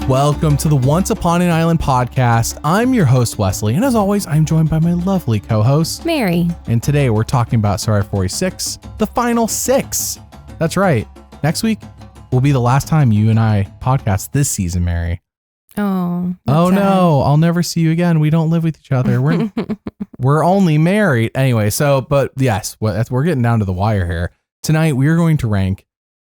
Welcome to the Once Upon an Island podcast. I'm your host, Wesley, and as always, I'm joined by my lovely co-host, Mary. And today we're talking about Survivor 46, the final 6. That's right. Next week will be the last time you and I podcast this season, Mary. Oh no, I'll never see you again. We don't live with each other. We're only married. Anyway, but yes, we're getting down to the wire here. Tonight, we are going to rank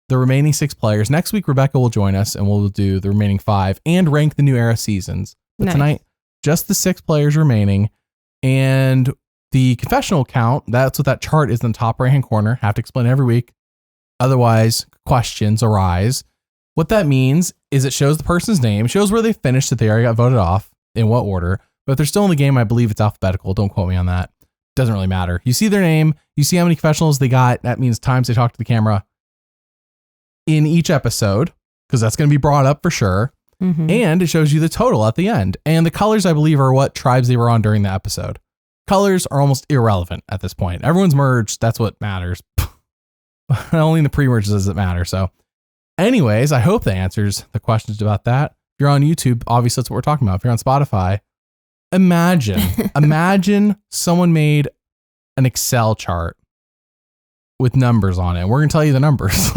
the remaining 6 players. Next week, Rebecca will join us and we'll do the remaining 5 and rank the new era seasons. But nice. Tonight, just the 6 players remaining. And the confessional count, that's what that chart is in the top right-hand corner. Have to explain every week. Otherwise, questions arise. What that means is it shows the person's name, shows where they finished if they already got voted off, in what order. But if they're still in the game, I believe it's alphabetical. Don't quote me on that. Doesn't really matter. You see their name, you see how many confessionals they got. That means times they talk to the camera in each episode, because that's going to be brought up for sure. Mm-hmm. And it shows you the total at the end. And the colors, I believe, are what tribes they were on during the episode. Colors are almost irrelevant at this point. Everyone's merged. That's what matters. Only in the pre-merge does it matter. So anyways, I hope that answers the questions about that. If you're on YouTube, obviously that's what we're talking about. If you're on Spotify, imagine someone made an Excel chart with numbers on it. We're going to tell you the numbers.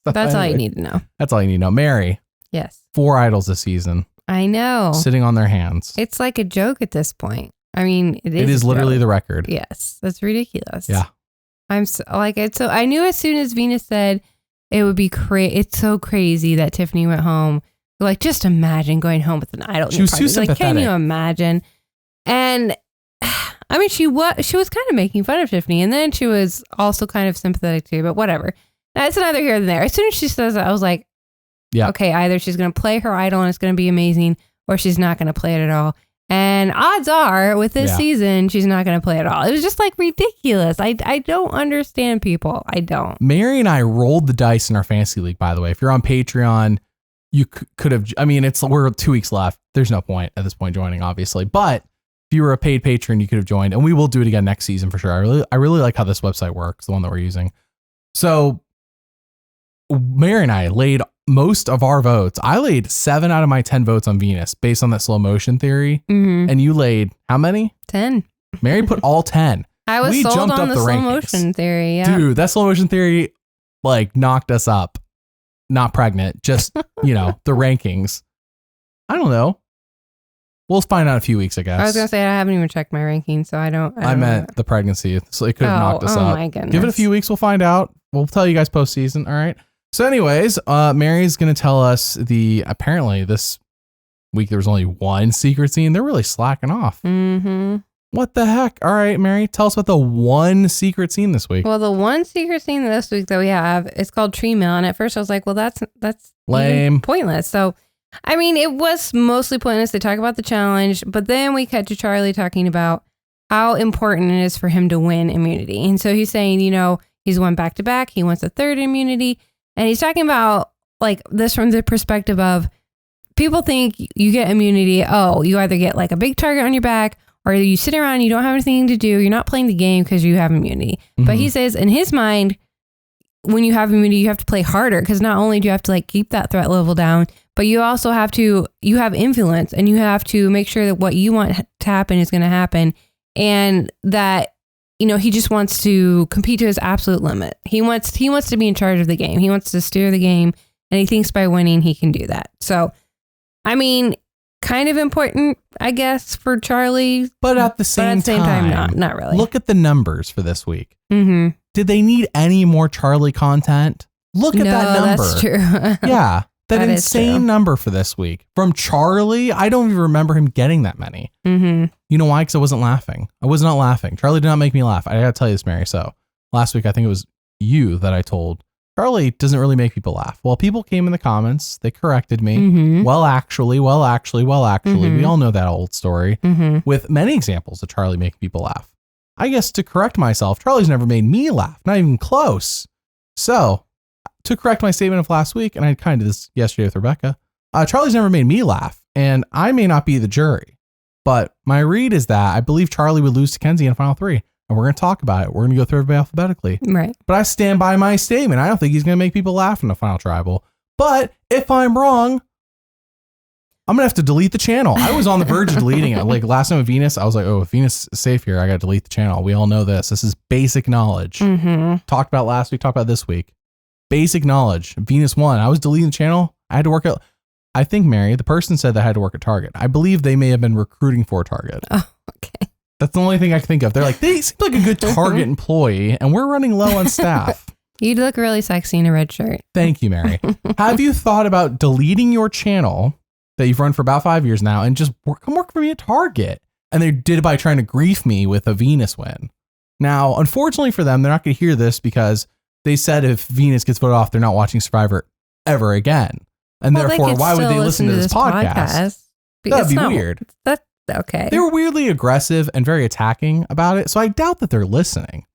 That's all you need to know. That's all you need to know. Mary. Yes. 4 idols this season. I know. Sitting on their hands. It's like a joke at this point. I mean, it is literally the record. Yes. That's ridiculous. Yeah. I'm so, so I knew as soon as Venus said it would be it's so crazy that Tiffany went home. Like, just imagine going home with an idol. She was too sympathetic. Can you imagine? And I mean, she was kind of making fun of Tiffany, and then she was also kind of sympathetic too, but whatever. That's neither here than there. As soon as she says that, I was like, yeah, okay, either she's going to play her idol and it's going to be amazing, or she's not going to play it at all. And odds are with this season, she's not going to play at all. It was just like ridiculous. I don't understand people. I don't. Mary and I rolled the dice in our fantasy league, by the way. If you're on Patreon, you could have, I mean, we're 2 weeks left. There's no point at this point joining, obviously. But if you were a paid patron, you could have joined, and we will do it again next season for sure. I really like how this website works, the one that we're using. So Mary and I laid most of our votes. I laid 7 out of my 10 votes on Venus based on that slow motion theory. Mm-hmm. And you laid how many? 10. Mary put all 10. I was sold on the slow motion theory. Yeah. Dude, that slow motion theory like knocked us up. Not pregnant, just, the rankings. I don't know. We'll find out in a few weeks, I guess. I was going to say, I haven't even checked my ranking, so I don't meant the pregnancy. So it could have knocked us up. Oh my goodness. Give it a few weeks. We'll find out. We'll tell you guys postseason. All right. So anyways, Mary's going to tell us apparently this week there was only one secret scene. They're really slacking off. Mm-hmm. What the heck? All right, Mary, tell us about the one secret scene this week. Well, the one secret scene this week that we have is called Tree Mail. And at first I was like, well, that's lame, pointless. So, I mean, it was mostly pointless. They talk about the challenge, but then we cut to Charlie talking about how important it is for him to win immunity. And so he's saying, he's won back to back. He wants a third immunity. And he's talking about like this from the perspective of people think you get immunity. Oh, you either get like a big target on your back, or you sit around, you don't have anything to do. You're not playing the game because you have immunity. Mm-hmm. But he says in his mind, when you have immunity, you have to play harder, because not only do you have to like keep that threat level down, but you also have influence, and you have to make sure that what you want to happen is going to happen. And that, he just wants to compete to his absolute limit. He wants to be in charge of the game. He wants to steer the game, and he thinks by winning, he can do that. So, I mean, kind of important, I guess, for Charlie. But at the same time, not really. Look at the numbers for this week. Mm-hmm. Did they need any more Charlie content? Look at that number. That's true. Yeah. That insane number for this week. From Charlie, I don't even remember him getting that many. Mm-hmm. You know why? Because I wasn't laughing. I was not laughing. Charlie did not make me laugh. I got to tell you this, Mary. So last week, I think it was you that I told, Charlie doesn't really make people laugh. Well, people came in the comments. They corrected me. Mm-hmm. Well, actually. Mm-hmm. We all know that old story mm-hmm. with many examples of Charlie making people laugh. I guess to correct myself, Charlie's never made me laugh. Not even close. So to correct my statement of last week, and I kind of did this yesterday with Rebecca, Charlie's never made me laugh, and I may not be the jury, but my read is that I believe Charlie would lose to Kenzie in Final 3. and we're going to talk about it. We're going to go through everybody alphabetically. Right. But I stand by my statement. I don't think he's going to make people laugh in the final tribal. But if I'm wrong, I'm going to have to delete the channel. I was on the verge of deleting it. Like last time with Venus, I was like, oh, if Venus is safe here, I got to delete the channel. We all know this. This is basic knowledge. Talked about last week, talked about this week. Basic knowledge. Venus won. I was deleting the channel. I had to work out. I think, Mary, the person said they had to work at Target. I believe they may have been recruiting for Target. Oh, okay. That's the only thing I can think of. They're like, they seem like a good Target employee, and we're running low on staff. You'd look really sexy in a red shirt. Thank you, Mary. Have you thought about deleting your channel that you've run for about 5 years now and just come work for me at Target? And they did it by trying to grief me with a Venus win. Now, unfortunately for them, they're not going to hear this because they said if Venus gets voted off, they're not watching Survivor ever again. And therefore, why would they listen to this podcast? That'd be weird. That's okay. They were weirdly aggressive and very attacking about it. So I doubt that they're listening.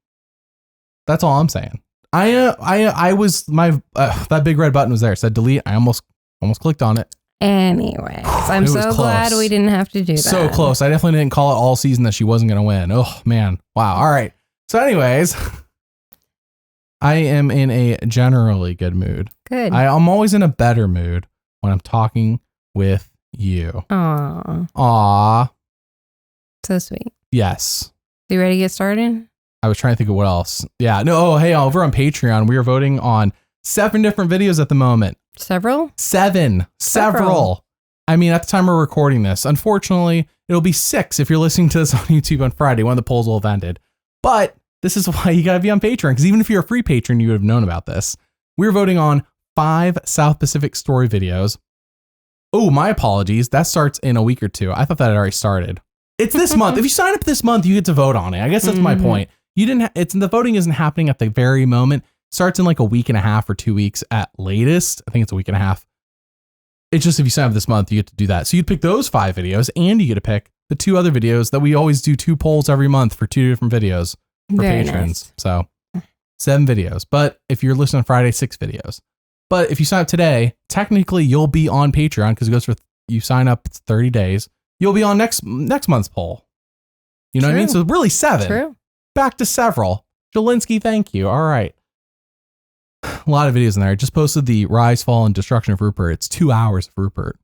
That's all I'm saying. I was that big red button was there. It said delete. I almost clicked on it. Anyways, I'm so glad we didn't have to do that. So close. I definitely didn't call it all season that she wasn't going to win. Oh man. Wow. All right. So anyways, I am in a generally good mood. Good. I'm always in a better mood when I'm talking with you. Aw. So sweet. Yes. You ready to get started? I was trying to think of what else. Yeah. No. Oh, hey, over on Patreon, we are voting on 7 different videos at the moment. Several. I mean, at the time we're recording this, unfortunately, it'll be 6 if you're listening to this on YouTube on Friday. One of the polls will have ended. But this is why you got to be on Patreon, because even if you're a free patron, you would have known about this. We're voting on 5 South Pacific story videos. Oh, my apologies. That starts in a week or 2. I thought that had already started. It's this month. If you sign up this month, you get to vote on it. I guess that's my point. You didn't. The voting isn't happening at the very moment. It starts in like a week and a half or 2 weeks at latest. I think it's a week and a half. It's just if you sign up this month, you get to do that. So you'd pick those 5 videos, and you get to pick the 2 other videos that we always do 2 polls every month for 2 different videos for Very patrons. Nice. So 7 videos. But if you're listening on Friday, 6 videos. But if you sign up today, technically you'll be on Patreon because it goes for you sign up. It's 30 days. You'll be on next month's poll. You know what I mean? So really 7. True. Back to several. Jelinsky, thank you. All right. A lot of videos in there. I just posted the rise, fall, and destruction of Rupert. It's 2 hours of Rupert.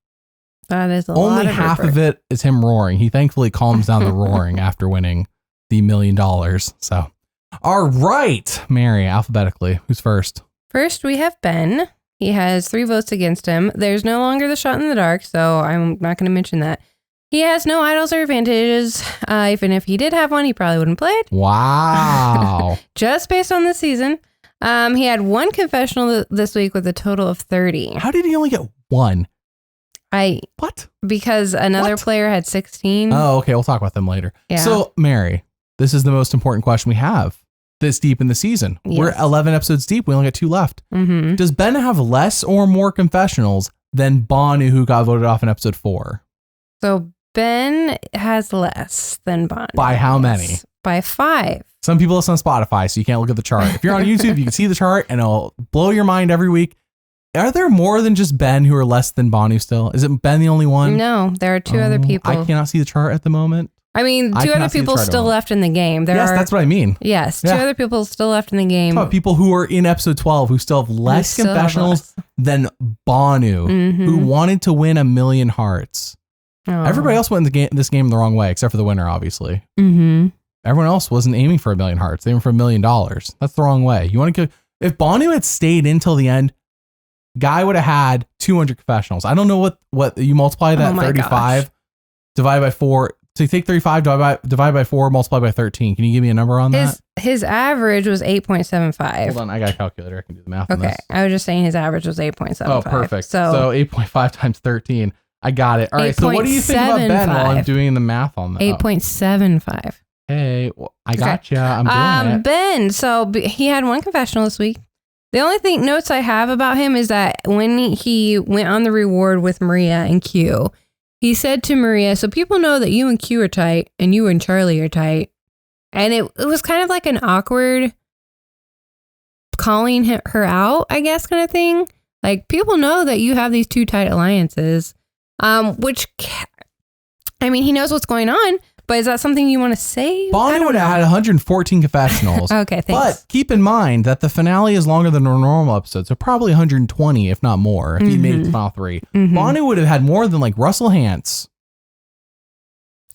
That is Only lot of half Rupert. of it is him roaring. He thankfully calms down the roaring after winning the $1 million. So, all right, Mary, alphabetically, who's first? First, we have Ben. He has 3 votes against him. There's no longer the shot in the dark, so I'm not going to mention that. He has no idols or advantages. Even if he did have one, he probably wouldn't play it. Wow. Just based on this season. He had 1 confessional this week with a total of 30. How did he only get 1? What? Because another player had 16. Oh, okay. We'll talk about them later. Yeah. So, Mary, this is the most important question we have this deep in the season. Yes. We're 11 episodes deep. We only got 2 left. Mm-hmm. Does Ben have less or more confessionals than Bonu, who got voted off in episode 4? So Ben has less than Bond. By how many? By 5. Some people listen on Spotify, so you can't look at the chart. If you're on YouTube, you can see the chart, and it'll blow your mind every week. Are there more than just Ben who are less than Bonu still? Is it Ben the only one? No, there are 2 other people. I cannot see the chart at the moment. I mean, 2 other people still left in the game. Yes, that's what I mean. Yes, 2 other people still left in the game. Talk about people who are in episode 12 who still have less confessionals than Bonu, who wanted to win 1 million hearts. Oh. Everybody else went in this game the wrong way, except for the winner, obviously. Mm-hmm. Everyone else wasn't aiming for 1 million hearts. They were for $1 million. That's the wrong way. You want to go, if Bonu had stayed until the end, guy would have had 200 confessionals. I don't know what you multiply that 35 divided by 4. So you take 35 divide by 4 multiply by 13. Can you give me a number on that? His average was 8.75. Hold on, I got a calculator. I can do the math on this. Okay, I was just saying his average was 8.75. Oh, perfect. So 8.5 times 13. I got it. All right. So what do you think about Ben while I'm doing the math on that? 8.75. Hey, well, I got you. I'm doing it. Ben, so he had 1 confessional this week. The only notes I have about him is that when he went on the reward with Maria and Q, he said to Maria, so people know that you and Q are tight and you and Charlie are tight. And it was kind of like an awkward calling her out, I guess, kind of thing. Like, people know that you have these 2 tight alliances, which, I mean, he knows what's going on, But is that something you want to say? Bonnie would have had 114 confessionals. Okay, thanks. But keep in mind that the finale is longer than a normal episode, so probably 120, if not more, if he made it to final 3. Bonnie would have had more than like Russell Hantz.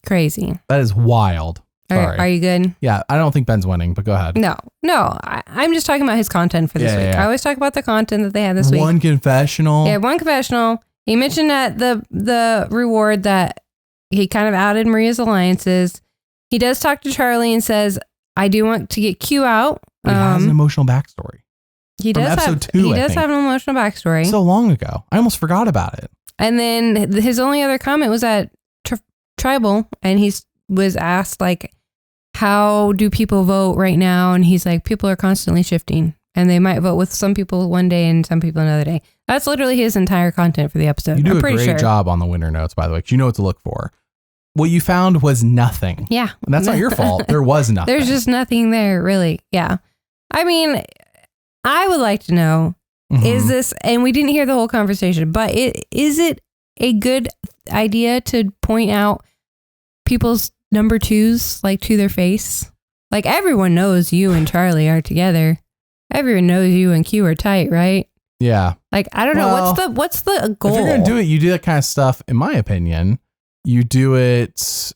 Crazy. That is wild. Sorry. Are you good? Yeah, I don't think Ben's winning, but go ahead. No. I'm just talking about his content for this week. Yeah. I always talk about the content that they had this week. One confessional. Yeah, one confessional. He mentioned at the reward that he kind of outed Maria's alliances. He does talk to Charlie and says, I do want to get Q out. He has an emotional backstory. He does have an emotional backstory. So long ago. I almost forgot about it. And then his only other comment was at Tribal, and he was asked, like, how do people vote right now? And he's like, people are constantly shifting, and they might vote with some people one day and some people another day. That's literally his entire content for the episode. You do a great job on the winter notes, by the way, because you know what to look for. What you found was nothing. Yeah. And that's not your fault. There was nothing. There's just nothing there, really. Yeah. I mean, I would like to know, is this, and we didn't hear the whole conversation, but is it a good idea to point out people's number 2s, like, to their face? Like, everyone knows you and Charlie are together. Everyone knows you and Q are tight, right? Yeah. Like, I don't know. What's the goal? If you're going to do it, you do that kind of stuff, in my opinion. You do it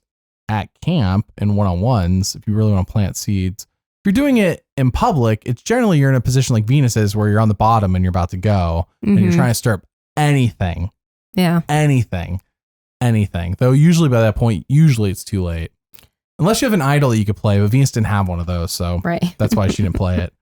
at camp in one-on-ones if you really want to plant seeds. If you're doing it in public, it's generally you're in a position like Venus is where you're on the bottom and you're about to go and you're trying to stir up anything. Yeah. Anything. Though usually by that point, it's too late. Unless you have an idol that you could play, but Venus didn't have one of those, so that's why she didn't play it.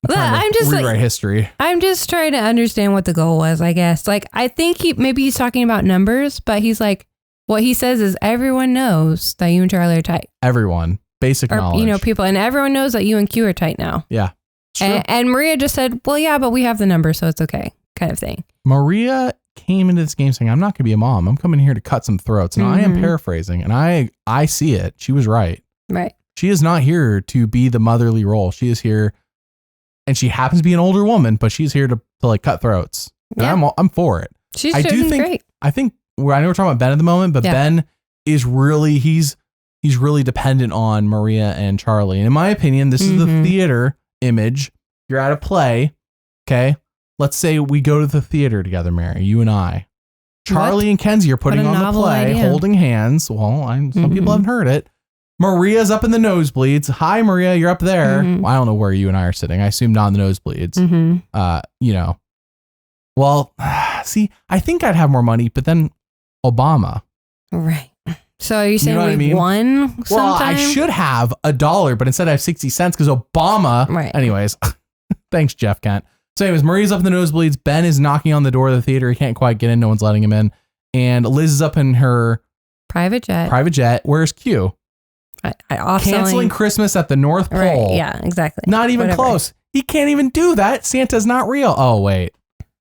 I'm just rewrite history. I'm just trying to understand what the goal was, I guess. Like, I think he's talking about numbers, but he's like, what he says is everyone knows that you and Charlie are tight. Everyone. Basic knowledge. People, and everyone knows that you and Q are tight now. Yeah. And Maria just said, well, yeah, but we have the number, so it's okay, kind of thing. Maria came into this game saying, I'm not going to be a mom. I'm coming here to cut some throats. And I am paraphrasing, and I see it. She was right. Right. She is not here to be the motherly role. She is here, and she happens to be an older woman, but she's here to like cut throats. And yeah. I'm for it. She's great. I think I know we're talking about Ben at the moment, but Ben is really, he's really dependent on Maria and Charlie. And in my opinion, this is the theater image. You're at a play. Okay. Let's say we go to the theater together, Mary, you and I. Charlie and Kenzie are putting on the play, holding hands. Well, some people haven't heard it. Maria's up in the nosebleeds. Hi, Maria, you're up there. Well, I don't know where you and I are sitting. I assume not in the nosebleeds. Well, see, I think I'd have more money, but then Obama. Right. So are you saying we won sometime? Well, I should have $1, but instead I have 60 cents because Obama. Right. Anyways, thanks, Jeff Kent. So anyways, Maria's up in the nosebleeds. Ben is knocking on the door of the theater. He can't quite get in. No one's letting him in. And Liz is up in her private jet. Where's Q? Canceling Christmas at the North Pole. Right. Yeah, exactly. Not even close. He can't even do that. Santa's not real. Oh, wait.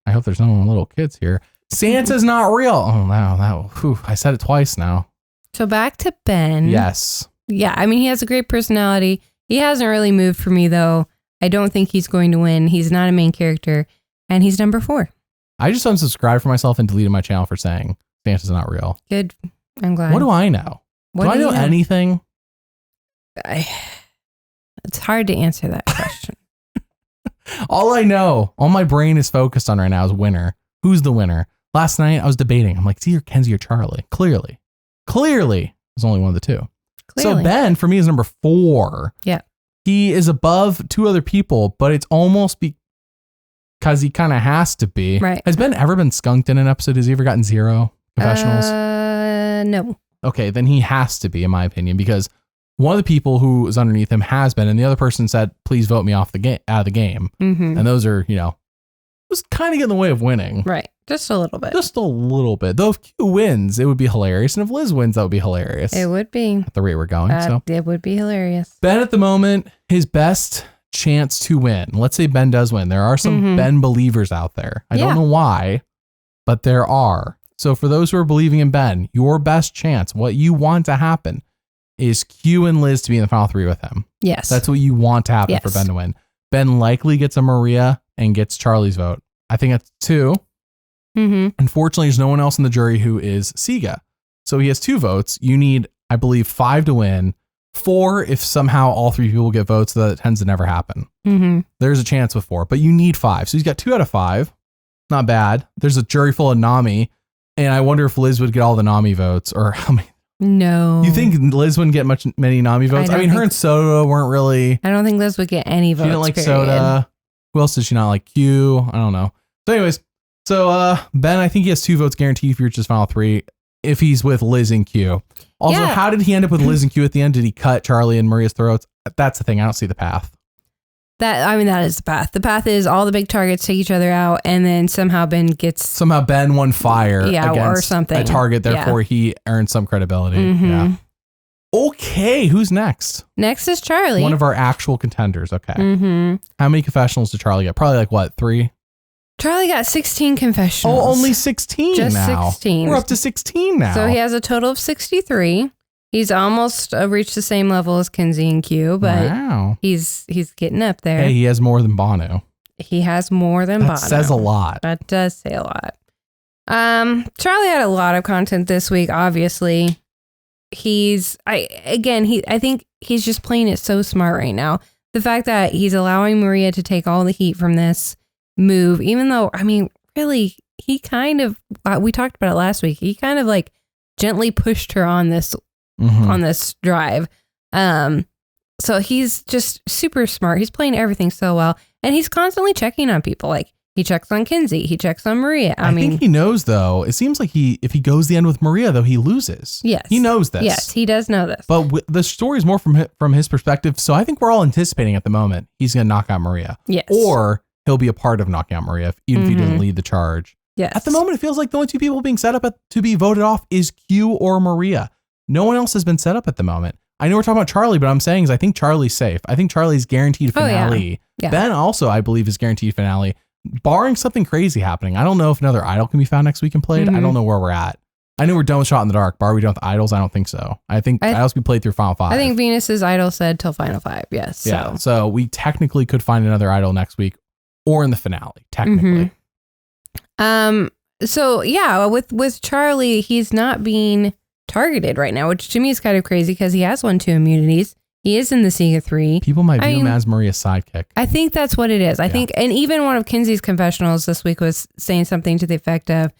I hope there's no little kids here. Santa's not real. Oh, no. I said it twice now. So back to Ben. Yes. Yeah. I mean, he has a great personality. He hasn't really moved for me, though. I don't think he's going to win. He's not a main character. And he's number 4. I just unsubscribed for myself and deleted my channel for saying Santa's not real. Good. I'm glad. What do I know? Do I know anything? It's hard to answer that question. All I know, all my brain is focused on right now is winner. Who's the winner? Last night I was debating. I'm like, it's either Kenzie or Charlie. Clearly, there's only one of the two. So Ben for me is number 4. Yeah. He is above 2 other people, but it's almost because he kind of has to be. Right. Has Ben ever been skunked in an episode? Has he ever gotten 0 confessionals? No. Okay, then he has to be, in my opinion, because one of the people who is underneath him has been, and the other person said, please vote me out of the game. And those are, was kind of get in the way of winning. Right. Just a little bit. Though if Q wins, it would be hilarious. And if Liz wins, that would be hilarious. It would be. At the rate we're going. It would be hilarious. Ben at the moment, his best chance to win. Let's say Ben does win. There are some Ben believers out there. I don't know why, but there are. So for those who are believing in Ben, your best chance, what you want to happen is Q and Liz to be in the final 3 with him. Yes. That's what you want to happen for Ben to win. Ben likely gets a Maria and gets Charlie's vote. I think that's 2. Unfortunately, there's no one else in the jury who is Siga. So he has 2 votes. You need, I believe 5 to win, 4 if somehow all 3 people get votes. That tends to never happen. Mm-hmm. There's a chance with 4, but you need 5. So he's got 2 out of 5. Not bad. There's a jury full of Nami, and I wonder if Liz would get all the Nami votes, or how many. No. You think Liz wouldn't get many Nami votes? I mean, her and Soda weren't really. I don't think Liz would get any votes. She didn't like Soda. Who else did she not like? Q. I don't know. So anyways, Ben, I think he has 2 votes guaranteed if he reaches final 3 if he's with Liz and Q. Also, how did he end up with Liz and Q at the end? Did he cut Charlie and Maria's throats? That's the thing. I don't see the path. That is the path. The path is all the big targets take each other out, and then somehow Ben won fire against or something. A target, therefore he earned some credibility. Mm-hmm. Yeah. Okay, who's next? Next is Charlie. One of our actual contenders. Okay. Mm-hmm. How many confessionals did Charlie get? Probably like what, 3? Charlie got 16 confessionals. Oh, only 16 Just now. 16. We're up to 16 now. So he has a total of 63. He's almost reached the same level as Kenzie and Q, but he's getting up there. Hey, he has more than Bono. He has more than Bono. That says a lot. That does say a lot. Charlie had a lot of content this week, obviously. I think he's just playing it so smart right now. The fact that he's allowing Maria to take all the heat from this move, even though, I mean, really, he kind of, we talked about it last week. He kind of like gently pushed her on this drive. So he's just super smart. He's playing everything so well, and he's constantly checking on people. Like he checks on Kenzie, he checks on Maria. I mean, think he knows though. It seems like if he goes the end with Maria though, he loses. Yes, he knows this. Yes, he does know this. But the story is more from his perspective. So I think we're all anticipating at the moment he's going to knock out Maria. Yes, or he'll be a part of knocking out Maria, even if he didn't lead the charge. Yes. At the moment, it feels like the only 2 people being set up to be voted off is Q or Maria. No one else has been set up at the moment. I know we're talking about Charlie, but I'm saying I think Charlie's safe. I think Charlie's guaranteed finale. Yeah. Ben also, I believe, is guaranteed finale, barring something crazy happening. I don't know if another idol can be found next week and played. I don't know where we're at. I know we're done with Shot in the Dark. But are we done with idols? I don't think so. I think idols we played through final 5. I think Venus's idol said till final 5. Yes. Yeah. So we technically could find another idol next week or in the finale, technically. So yeah, with Charlie, he's not being targeted right now, which to me is kind of crazy because he has won 2 immunities. He is in the Sea of 3. People might view him as Maria's sidekick. I think that's what it is. I think, and even one of Kenzie's confessionals this week was saying something to the effect of,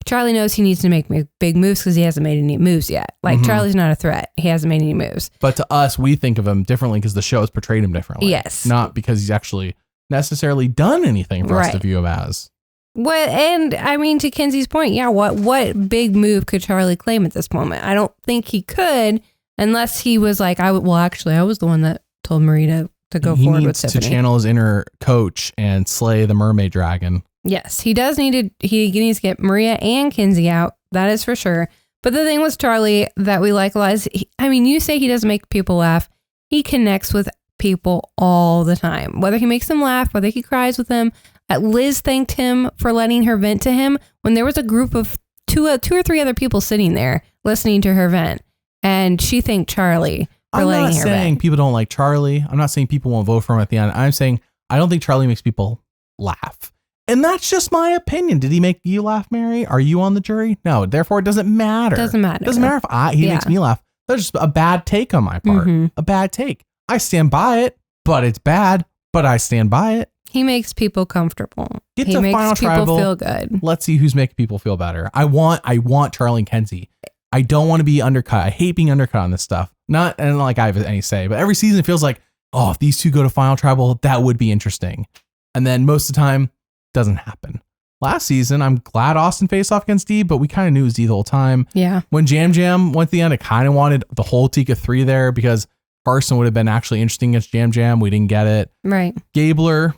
Charlie knows he needs to make big moves because he hasn't made any moves yet. Like Charlie's not a threat. He hasn't made any moves. But to us, we think of him differently because the show has portrayed him differently. Yes. Not because he's actually necessarily done anything for us to view him as. What, and I mean, to Kenzie's point, what big move could Charlie claim at this moment? I don't think he could, unless he was like, I was the one that told Maria to go forward with Tiffany. He needs to channel his inner coach and slay the mermaid dragon. Yes, he does he needs to get Maria and Kenzie out. That is for sure. But the thing with Charlie that we like a lot is, you say he doesn't make people laugh. He connects with people all the time. Whether he makes them laugh, whether he cries with them. Liz thanked him for letting her vent to him when there was a group of two or three other people sitting there listening to her vent. And she thanked Charlie for letting her vent. I'm not saying people don't like Charlie. I'm not saying people won't vote for him at the end. I'm saying I don't think Charlie makes people laugh. And that's just my opinion. Did he make you laugh, Mary? Are you on the jury? No. Therefore, it doesn't matter. Doesn't matter. Doesn't matter if he makes me laugh. That's just a bad take on my part. A bad take. I stand by it, but it's bad. But I stand by it. He makes people comfortable. Get to final tribal. Feel good. Let's see who's making people feel better. I want Charlie and Kenzie. I don't want to be undercut. I hate being undercut on this stuff. Not like I have any say, but every season it feels like, oh, if these 2 go to final tribal, that would be interesting. And then most of the time, doesn't happen. Last season, I'm glad Austin faced off against Dee, but we kind of knew it was Dee the whole time. Yeah. When Jam Jam went to the end, I kind of wanted the whole Tika 3 there because Carson would have been actually interesting against Jam Jam. We didn't get it. Right. Gabler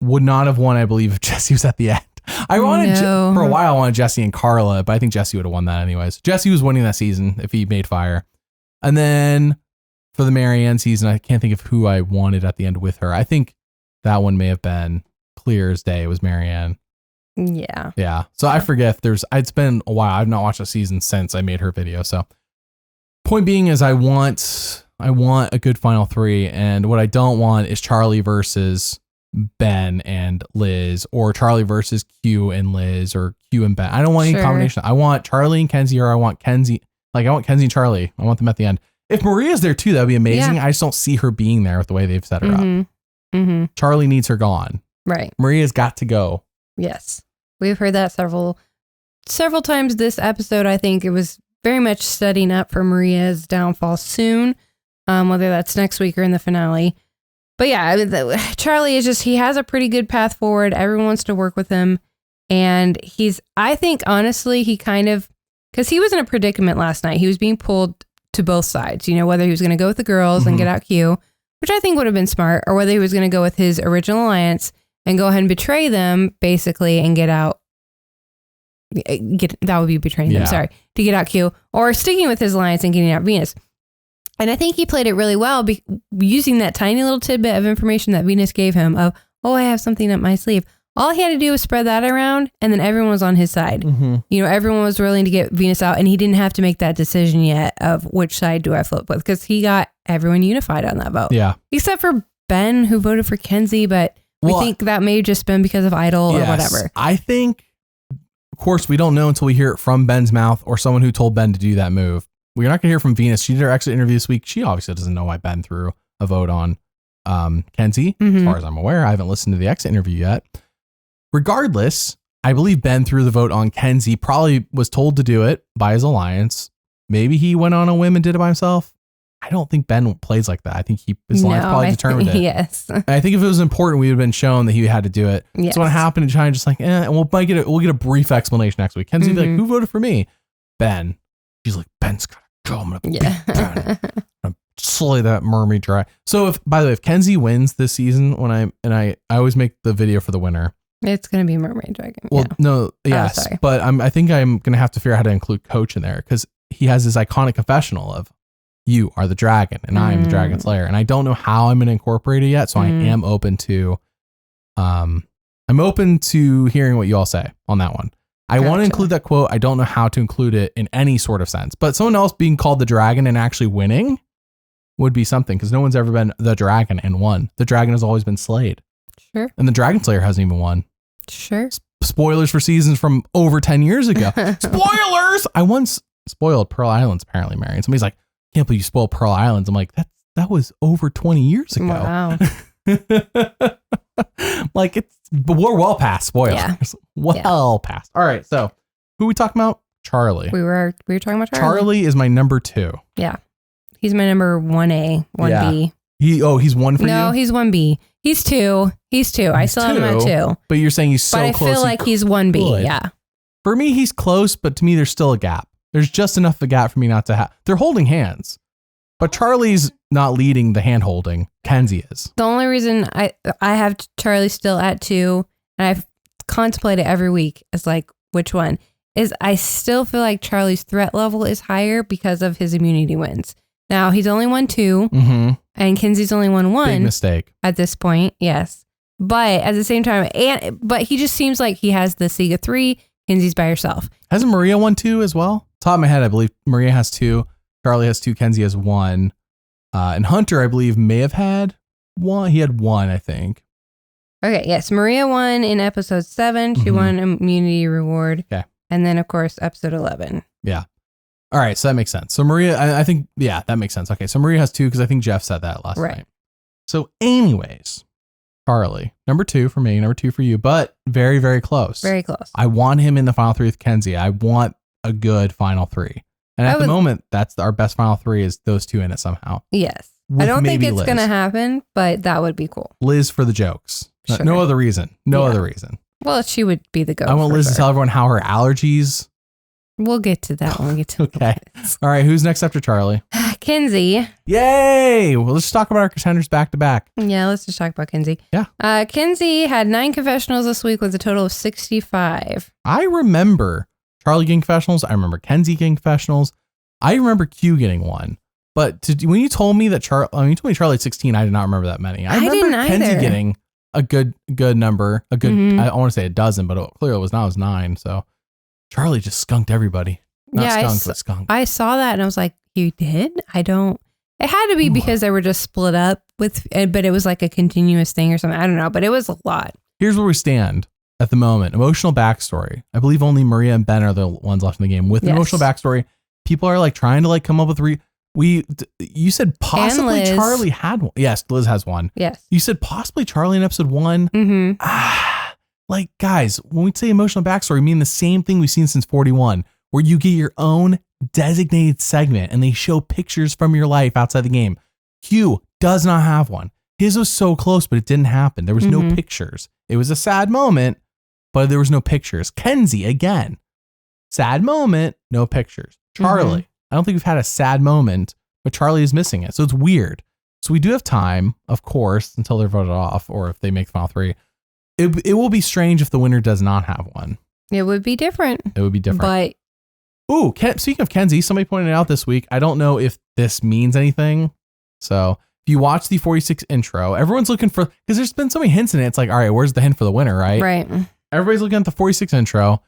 would not have won, I believe, if Jesse was at the end. For a while, I wanted Jesse and Carla, but I think Jesse would have won that anyways. Jesse was winning that season if he made fire. And then for the Marianne season, I can't think of who I wanted at the end with her. I think that one may have been clear as day. It was Marianne. Yeah. Yeah. So I forget it's been a while. I've not watched a season since I made her video. So point being is I want a good final 3. And what I don't want is Charlie versus Ben and Liz, or Charlie versus Q and Liz, or Q and Ben. I don't want any combination. I want Charlie and Kenzie, or I want Kenzie Like I want Kenzie and Charlie. I want them at the end. If Maria's there too, that'd be amazing. I just don't see her being there with the way they've set her up. Charlie needs her gone. Right. Maria's got to go. Yes. We've heard that several times this episode. I think it was very much setting up for Maria's downfall soon, whether that's next week or in the finale. But yeah, Charlie is he has a pretty good path forward. Everyone wants to work with him. And I think honestly, because he was in a predicament last night. He was being pulled to both sides, whether he was going to go with the girls and get out Q, which I think would have been smart, or whether he was going to go with his original alliance and go ahead and betray them basically and get out. That would be betraying them, sorry, to get out Q, or sticking with his alliance and getting out Venus. And I think he played it really well using that tiny little tidbit of information that Venus gave him of, I have something up my sleeve. All he had to do was spread that around, and then everyone was on his side. Everyone was willing to get Venus out, and he didn't have to make that decision yet of which side do I flip with, because he got everyone unified on that vote. Yeah. Except for Ben, who voted for Kenzie, but we think that may have just been because of Idol or whatever. I think, of course, we don't know until we hear it from Ben's mouth or someone who told Ben to do that move. We're not going to hear from Venus. She did her exit interview this week. She obviously doesn't know why Ben threw a vote on Kenzie. As far as I'm aware, I haven't listened to the exit interview yet. Regardless, I believe Ben threw the vote on Kenzie, probably was told to do it by his alliance. Maybe he went on a whim and did it by himself. I don't think Ben plays like that. I think his alliance probably determined it. Yes. I think if it was important, we would have been shown that he had to do it. Yes. So what happened to try and just and we'll get a brief explanation next week. Kenzie would be like, who voted for me? Ben. She's like, Ben's got to go. I'm going to beat Ben. I'm going to slay that mermaid dry. So by the way, if Kenzie wins this season, I always make the video for the winner. It's going to be Mermaid Dragon. Well, no, yes, but I think I'm going to have to figure out how to include Coach in there, because he has this iconic confessional of, you are the dragon and I am the dragon slayer. And I don't know how I'm going to incorporate it yet. So I am open to, hearing what you all say on that one. I want to include that quote. I don't know how to include it in any sort of sense, but someone else being called the dragon and actually winning would be something, because no one's ever been the dragon and won. The dragon has always been slayed. Sure. And the dragon slayer hasn't even won. Sure. Spoilers for seasons from over 10 years ago. Spoilers! I once spoiled Pearl Islands, apparently, Mary. And somebody's like, can't believe you spoiled Pearl Islands. I'm like, that was over 20 years ago. Wow. Like, we're well past spoilers. Yeah. Past. All right. So who are we talking about? Charlie. We were talking about Charlie. Charlie is my number 2. Yeah. He's my number 1A, 1B. Yeah. He's 1 for you? No, he's 1B. He's 2. I still have him at 2. But you're saying he's so close. But I feel like he's 1B. Yeah. For me, he's close, but to me, there's still a gap. There's just enough of a gap for me not to have. They're holding hands, but Charlie's not leading the hand holding. Kenzie is. The only reason I have Charlie still at 2, and I've contemplated every week as like, which one, is I still feel like Charlie's threat level is higher because of his immunity wins. Now he's only won 2. And Kenzie's only won 1. Big mistake at this point. Yes. But at the same time, but he just seems like he has the Sega 3. Kenzie's by herself. Hasn't Maria won 2 as well? Top of my head, I believe Maria has 2. Charlie has 2. Kenzie has 1. And Hunter, I believe, may have had 1. He had 1, I think. Okay. Yes. Maria won in episode 7. She won immunity reward. Okay. And then, of course, episode 11. Yeah. All right, so that makes sense. So Maria, I think, that makes sense. Okay, so Maria has 2 because I think Jeff said that last night. So anyways, Charlie, number 2 for me, number 2 for you, but very, very close. Very close. I want him in the final 3 with Kenzie. I want a good final 3. And at the moment, that's our best final 3 is those 2 in it somehow. Yes. I don't think it's going to happen, but that would be cool. Liz for the jokes. Sure. No other reason. No other reason. Well, she would be the go. I want Liz to tell everyone how her allergies. We'll get to that when we get to okay. All right. Who's next after Charlie? Kenzie. Yay. Well, let's talk about our contenders back to back. Yeah, let's just talk about Kenzie. Yeah. Kenzie had 9 confessionals this week with a total of 65. I remember Charlie getting confessionals. I remember Kenzie getting confessionals. I remember Q getting 1. But when you told me that you told me Charlie had 16, I did not remember that many. I remember Kenzie getting a good number, I want to say a dozen, but clearly it was not. It was 9. So Charlie just skunked everybody. Not skunked. I saw that and I was like, you did? It had to be because they were just split up but it was like a continuous thing or something. I don't know, but it was a lot. Here's where we stand at the moment. Emotional backstory. I believe only Maria and Ben are the ones left in the game with emotional backstory. people are like trying to like come up with you said possibly Charlie had one. Yes, Liz has one. Yes. You said possibly Charlie in episode 1. Mm-hmm. Like, guys, when we say emotional backstory, we mean the same thing we've seen since 41, where you get your own designated segment and they show pictures from your life outside the game. Q does not have one. His was so close, but it didn't happen. There was no pictures. It was a sad moment, but there was no pictures. Kenzie, again, sad moment, no pictures. Charlie, I don't think we've had a sad moment, but Charlie is missing it. So it's weird. So we do have time, of course, until they're voted off or if they make the final 3. It will be strange if the winner does not have one. It would be different. It would be different. But speaking of Kenzie, somebody pointed out this week, I don't know if this means anything. So if you watch the 46 intro, everyone's looking for, because there's been so many hints in it. It's like, all right, where's the hint for the winner, right? Right. Everybody's looking at the 46 intro.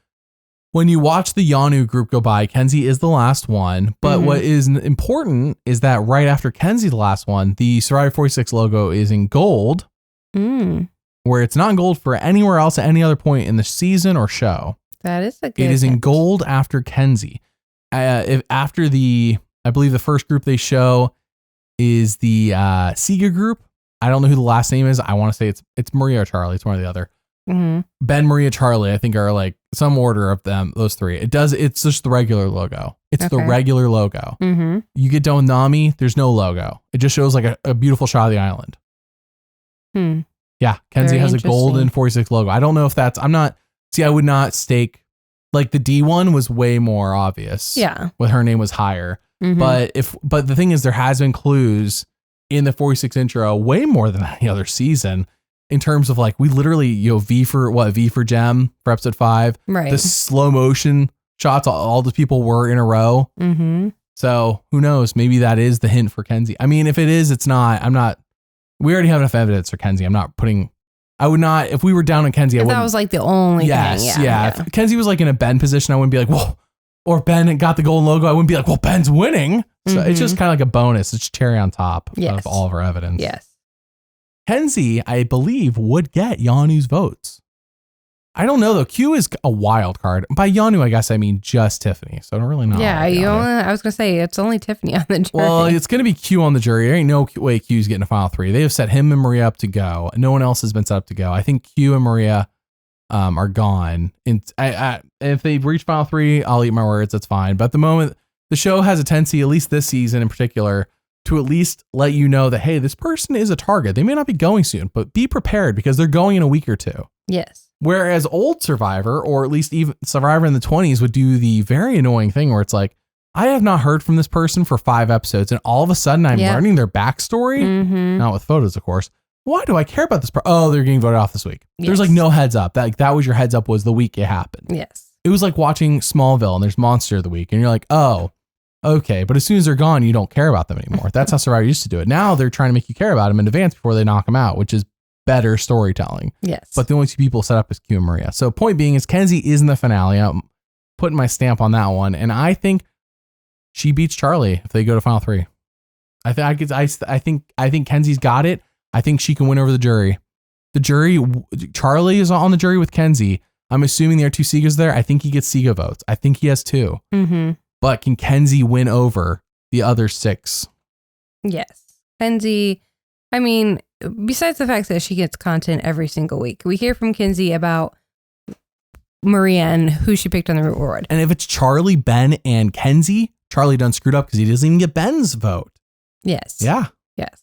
When you watch the Yanu group go by, Kenzie is the last one. But what is important is that right after Kenzie, the last one, the Survivor 46 logo is in gold, where it's not in gold for anywhere else at any other point in the season or show. That is a good It is in hint. gold after Kenzie. After I believe the first group they show is the Sega group. I don't know who the last name is. I want to say it's Maria or Charlie. It's one or the other. Ben, Maria, Charlie, I think are like some order of them, those 3. It's just the regular logo. It's the regular logo. You get done with Nami, there's no logo. It just shows like a beautiful shot of the island. Yeah, Kenzie has a golden 46 logo. I don't know if that's, I would not stake, like the D one was way more obvious. Yeah. With her name was higher. But the thing is, there has been clues in the 46 intro way more than any other season. In terms of like, we literally, V for Gem for episode 5, right? The slow motion shots, all the people were in a row. So who knows? Maybe that is the hint for Kenzie. I mean, if it is, it's not. We already have enough evidence for Kenzie. I would not, if we were down on Kenzie, If that was like the only thing. Yeah. If Kenzie was like in a Ben position, I wouldn't be like, whoa. Or Ben got the golden logo, I wouldn't be like, well, Ben's winning. So it's just kind of like a bonus. It's cherry on top of all of our evidence. Yes. Kenzie, I believe, would get Yanu's votes. I don't know though. Q is a wild card. By Yanu, I guess I mean just Tiffany. So I don't really know. Yeah, I was gonna say it's only Tiffany on the jury. Well, it's gonna be Q on the jury. There ain't no way Q's getting a final 3. They have set him and Maria up to go. No one else has been set up to go. I think Q and Maria are gone. And if they reach final 3, I'll eat my words. That's fine. But at the moment, the show has a tendency, at least this season in particular, to at least let you know that, hey, this person is a target. They may not be going soon, but be prepared because they're going in a week or 2. Yes. Whereas old Survivor, or at least even Survivor in the 20s, would do the very annoying thing where it's like, I have not heard from this person for 5 episodes, and all of a sudden I'm learning their backstory. Not with photos, of course. Why do I care about this person? Oh, they're getting voted off this week. Yes. There's like no heads up. That was your heads up was the week it happened. Yes. It was like watching Smallville and there's Monster of the Week, and you're like, oh, okay. But as soon as they're gone, you don't care about them anymore. That's how Survivor used to do it. Now they're trying to make you care about them in advance before they knock them out, which is better storytelling. Yes. But the only 2 people set up is Q and Maria. So point being is Kenzie is in the finale. I'm putting my stamp on that one. And I think she beats Charlie if they go to final 3. I think Kenzie's got it. I think she can win over the jury. Charlie is on the jury with Kenzie. I'm assuming there are 2 Segas there. I think he gets Sega votes. I think he has 2. But can Kenzie win over the other 6? Yes. Kenzie, I mean, besides the fact that she gets content every single week, we hear from Kenzie about Maria and who she picked on the reward. And if it's Charlie, Ben, and Kenzie, Charlie done screwed up because he doesn't even get Ben's vote. Yes. Yeah. Yes.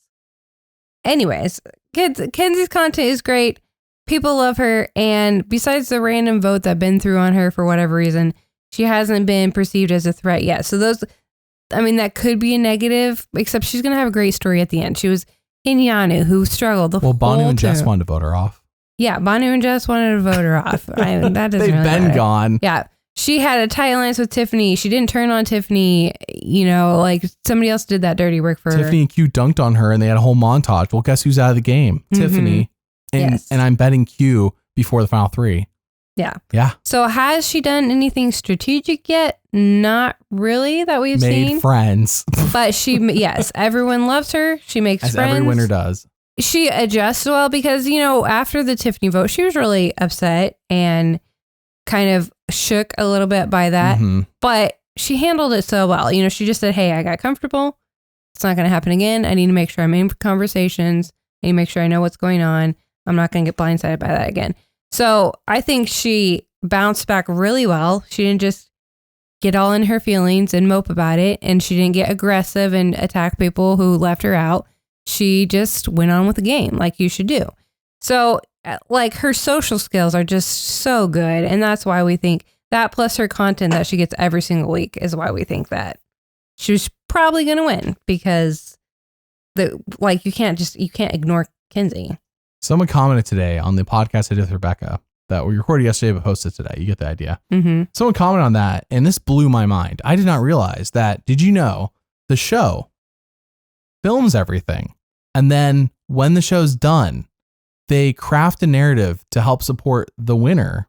Anyways, Kenzie's content is great. People love her. And besides the random vote that Ben threw on her for whatever reason, she hasn't been perceived as a threat yet. So that could be a negative, except she's going to have a great story at the end. She was in Yanu, who struggled the whole time. Banu and Jess wanted to vote her off. Yeah, Banu and Jess wanted to vote her off. That doesn't They've really been matter. gone. Yeah. She had a tight alliance with Tiffany. She didn't turn on Tiffany. Like somebody else did that dirty work for her. Tiffany and Q dunked on her and they had a whole montage. Well, guess who's out of the game? Tiffany. And I'm betting Q before the final 3. Yeah. Yeah. So has she done anything strategic yet? Not really that we've seen. Made friends. But yes, everyone loves her. She makes As friends. every winner does. She adjusts well because, after the Tiffany vote, she was really upset and kind of shook a little bit by that. But she handled it so well. You know, she just said, hey, I got comfortable. It's not going to happen again. I need to make sure I'm in conversations. I need to make sure I know what's going on. I'm not going to get blindsided by that again. So I think she bounced back really well. She didn't just get all in her feelings and mope about it. And she didn't get aggressive and attack people who left her out. She just went on with the game like you should do. So like her social skills are just so good. And that's why we think that plus her content that she gets every single week is why we think that she was probably going to win, because you can't ignore Kenzie. Someone commented today on the podcast I did with Rebecca that we recorded yesterday but posted today. You get the idea. Mm-hmm. Someone commented on that, and this blew my mind. I did not realize that. Did you know the show films everything, and then when the show's done, they craft a narrative to help support the winner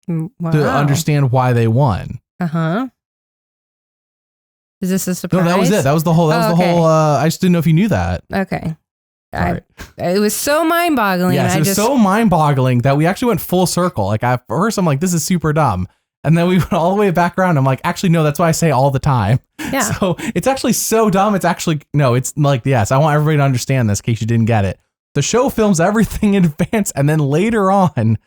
to understand why they won. Uh-huh. Is this a surprise? No, that was it. That was the whole. I just didn't know if you knew that. Okay. Right. It was so mind-boggling. Yes, it was so mind-boggling that we actually went full circle. Like at first, I'm like, this is super dumb, and then we went all the way back around. I'm like, actually, no, that's what I say all the time. Yeah. So it's actually so dumb. It's actually no. It's like, yes, I want everybody to understand this in case you didn't get it. The show films everything in advance, and then later on,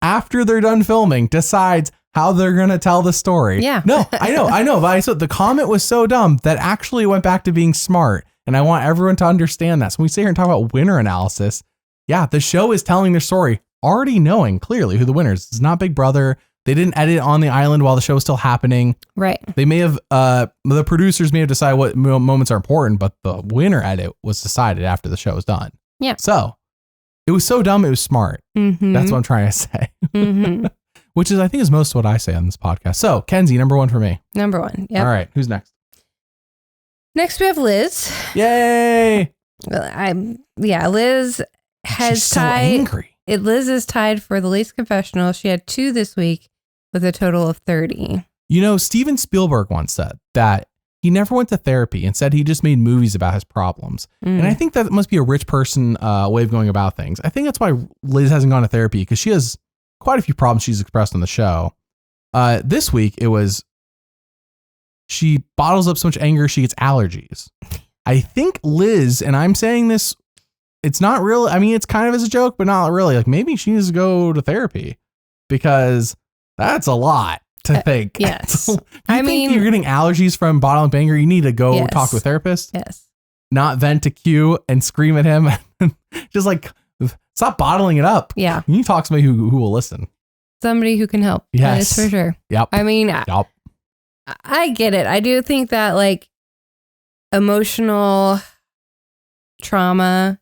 after they're done filming, decides how they're going to tell the story. Yeah. No, I know. But the comment was so dumb that actually went back to being smart. And I want everyone to understand that. So when we sit here and talk about winner analysis, yeah, the show is telling their story, already knowing clearly who the winner is. It's not Big Brother. They didn't edit on the island while the show was still happening. Right. They may have, the producers may have decided what moments are important, but the winner edit was decided after the show was done. Yeah. So it was so dumb, it was smart. Mm-hmm. That's what I'm trying to say. Mm-hmm. Which is, I think, is most of what I say on this podcast. So, Kenzie, number one for me. Number one. Yep. All right. Who's next? Next, we have Liz. Yay. Liz has She's so tied. angry. Liz is tied for the least confessional. She had 2 this week with a total of 30. You know, Steven Spielberg once said that he never went to therapy and said he just made movies about his problems. And I think that must be a rich person way of going about things. I think that's why Liz hasn't gone to therapy, because she has quite a few problems she's expressed on the show. This week, it was she bottles up so much anger, she gets allergies. I think Liz, and I'm saying this, it's not real. I mean, it's kind of as a joke, but not really. Like, maybe she needs to go to therapy, because that's a lot to think. Yes. So, I mean, you're getting allergies from bottling up anger, you need to go talk to a therapist. Yes. Not vent to Q and scream at him. Just like, stop bottling it up. Yeah. You need to talk to somebody who will listen. Somebody who can help. Yes. That is for sure. Yep. I mean, Yep. I get it. I do think that like emotional trauma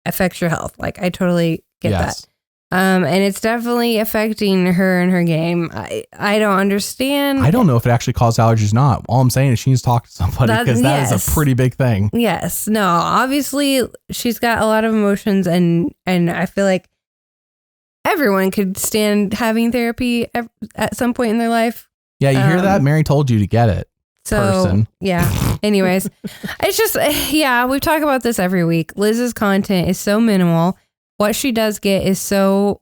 affects your health. Like, I totally get that. And it's definitely affecting her and her game. I don't understand. I don't know if it actually caused allergies or not. All I'm saying is she needs to talk to somebody, because that is a pretty big thing. Yes. No, obviously she's got a lot of emotions, and I feel like everyone could stand having therapy at some point in their life. Yeah, you hear that? Mary told you to get it. So, person. Yeah. Anyways, it's just, we talk about this every week. Liz's content is so minimal. What she does get is so...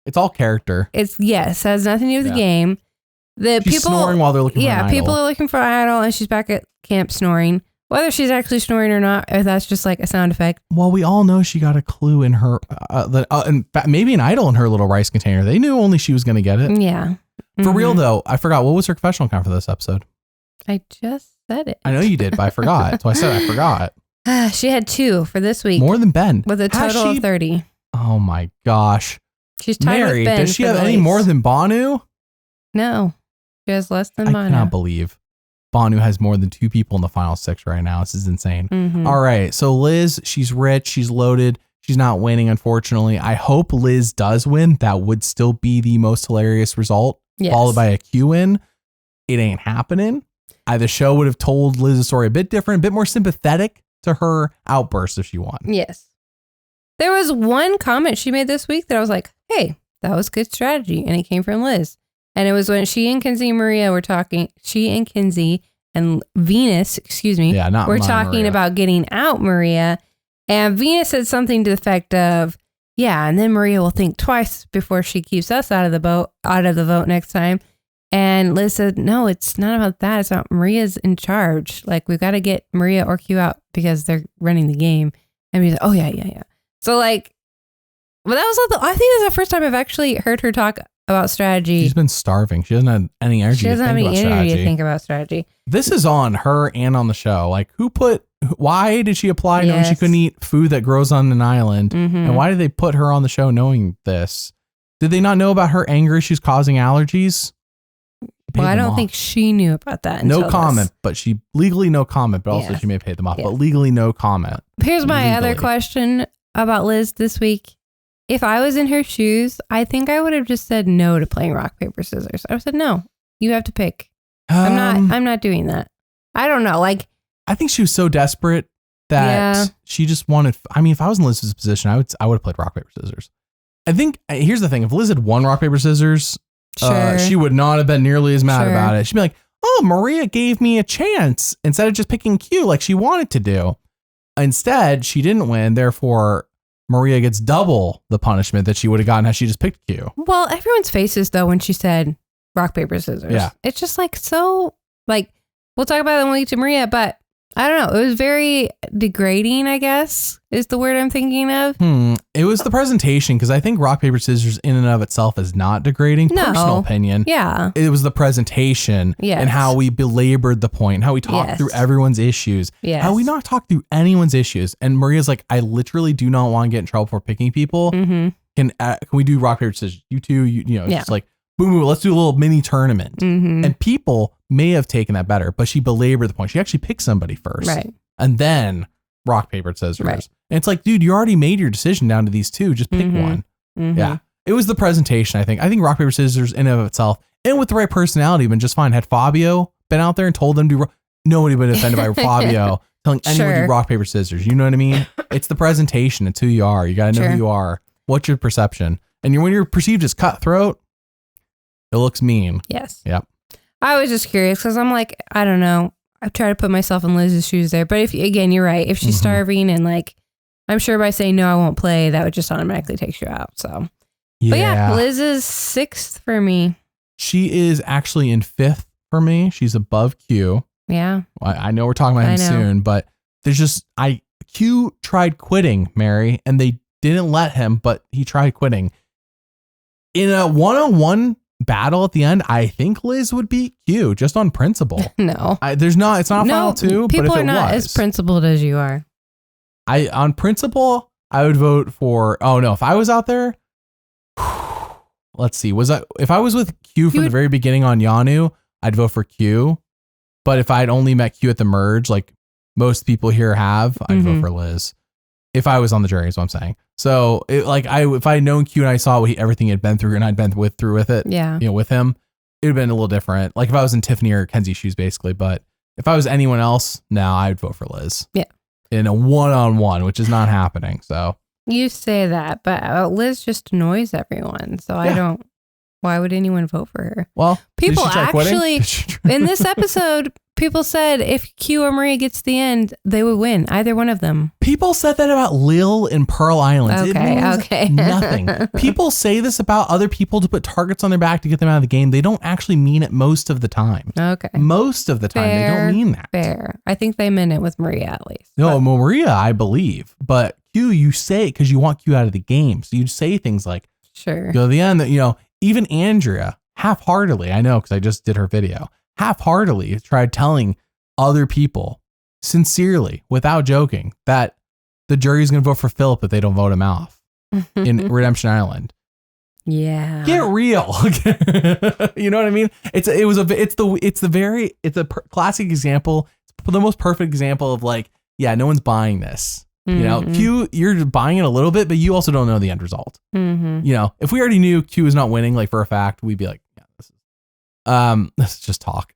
It's all character. Has nothing to do with the game. She's snoring while they're looking for an idol. Yeah, people are looking for an idol, and she's back at camp snoring. Whether she's actually snoring or not, or that's just like a sound effect. Well, we all know she got a clue in her, in fact, maybe an idol in her little rice container. They knew only she was going to get it. Yeah. For real, though, I forgot. What was her confessional count for this episode? I just said it. I know you did, but I forgot. So I said I forgot. She had 2 for this week. More than Ben. With a total of 30. Oh my gosh. She's tied Mary, with Ben. Does she have any more than Banu? No. She has less than Banu. I cannot believe Banu has more than 2 people in the final 6 right now. This is insane. Mm-hmm. All right. So Liz, she's rich. She's loaded. She's not winning, unfortunately. I hope Liz does win. That would still be the most hilarious result. Yes. Followed by a Q win. It ain't happening. The show would have told Liz's story a bit different, a bit more sympathetic to her outburst if she won. Yes. There was one comment she made this week that I was like, hey, that was good strategy. And it came from Liz. And it was when she and Kenzie and Maria were talking, she and Kenzie and Venus, were talking Maria. about getting out Maria. And Venus said something to the effect of, yeah, and then Maria will think twice before she keeps us out of the vote next time. And Liz said, no, it's not about that. It's about Maria's in charge. Like, we've got to get Maria or Q out because they're running the game. And he's like, oh, yeah. So, like, but that was, I think that's the first time I've actually heard her talk about strategy. She's been starving. She doesn't have any energy to think about strategy. This is on her and on the show. Like, why did she apply knowing she couldn't eat food that grows on an island? And why did they put her on the show knowing this? Did they not know about her anger issues causing allergies? Well, I don't think she knew about that. No comment, but she legally no comment, but also she may have paid them off, but legally no comment. Here's my other question about Liz this week. If I was in her shoes, I think I would have just said no to playing rock, paper, scissors. I would have said, no, you have to pick. I'm not doing that. I don't know. Like, I think she was so desperate that she just wanted, I mean, if I was in Liz's position, I would have played rock, paper, scissors. I think here's the thing. If Liz had won rock, paper, scissors, she would not have been nearly as mad about it. She'd be like, oh, Maria gave me a chance instead of just picking Q like she wanted to do. Instead, she didn't win. Therefore, Maria gets double the punishment that she would have gotten had she just picked Q. Well, everyone's faces, though, when she said rock, paper, scissors. Yeah. It's just like so, like, we'll talk about it when we get to Maria, but I don't know. It was very degrading, I guess, is the word I'm thinking of. It was the presentation, because I think rock, paper, scissors in and of itself is not degrading. No. Personal opinion. Yeah. It was the presentation and how we belabored the point, how we talked through everyone's issues, how we not talk through anyone's issues. And Maria's like, I literally do not want to get in trouble for picking people. Can we do rock, paper, scissors? You two, it's just like, boom, let's do a little mini tournament. And people may have taken that better, but she belabored the point. She actually picked somebody first. Right. And then rock, paper, scissors. Right. And it's like, dude, you already made your decision down to these two. Just pick one. Yeah. It was the presentation, I think. I think rock, paper, scissors in and of itself, and with the right personality, been just fine. Had Fabio been out there and told them to nobody would have been offended by Fabio telling anyone to do rock, paper, scissors. You know what I mean? It's the presentation. It's who you are. You got to know who you are. What's your perception? And when you're perceived as cutthroat, it looks mean. Yes. Yep. I was just curious because I'm like, I don't know. I try to put myself in Liz's shoes there. But again, you're right. If she's starving and like, I'm sure by saying no, I won't play, that would just automatically take you out. So, but yeah, Liz is 6th for me. She is actually in 5th for me. She's above Q. Yeah. I know we're talking about him soon, but there's just, Q tried quitting, Mary, and they didn't let him, but he tried quitting. In a one-on-one battle at the end, I think Liz would beat Q just on principle. No, it's not final two. People but if are not as principled as you are. On principle, I would vote for. Oh no, if I was out there, let's see. If I was with Q from the very beginning on Yanu, I'd vote for Q. But if I'd only met Q at the merge, like most people here have, I'd vote for Liz. If I was on the jury, is what I'm saying. So if I had known Q and I saw everything he had been through and I'd been through with it, with him, it would have been a little different. Like if I was in Tiffany or Kenzie's shoes, basically. But if I was anyone else, now I'd vote for Liz. Yeah. In a one-on-one, which is not happening. So you say that, but Liz just annoys everyone. So I don't. Why would anyone vote for her? Well, people actually in this episode, people said if Q or Maria gets to the end, they would win. Either one of them. People said that about Lil and Pearl Islands. Okay. Nothing. People say this about other people to put targets on their back to get them out of the game. They don't actually mean it most of the time. Okay. Most of the time, they don't mean that. Fair. I think they meant it with Maria at least. No, Maria, I believe. But Q, you say it because you want Q out of the game. So you say things like, sure. Go to the end, even Andrea, half-heartedly, I know because I just did her video, half-heartedly tried telling other people, sincerely, without joking, that the jury's going to vote for Philip if they don't vote him off in Redemption Island. Yeah. Get real. You know what I mean? It's a classic example. It's the most perfect example of like, yeah, no one's buying this. Q, you're buying it a little bit, but you also don't know the end result. If we already knew Q is not winning, like for a fact, we'd be like, yeah, this is just talk.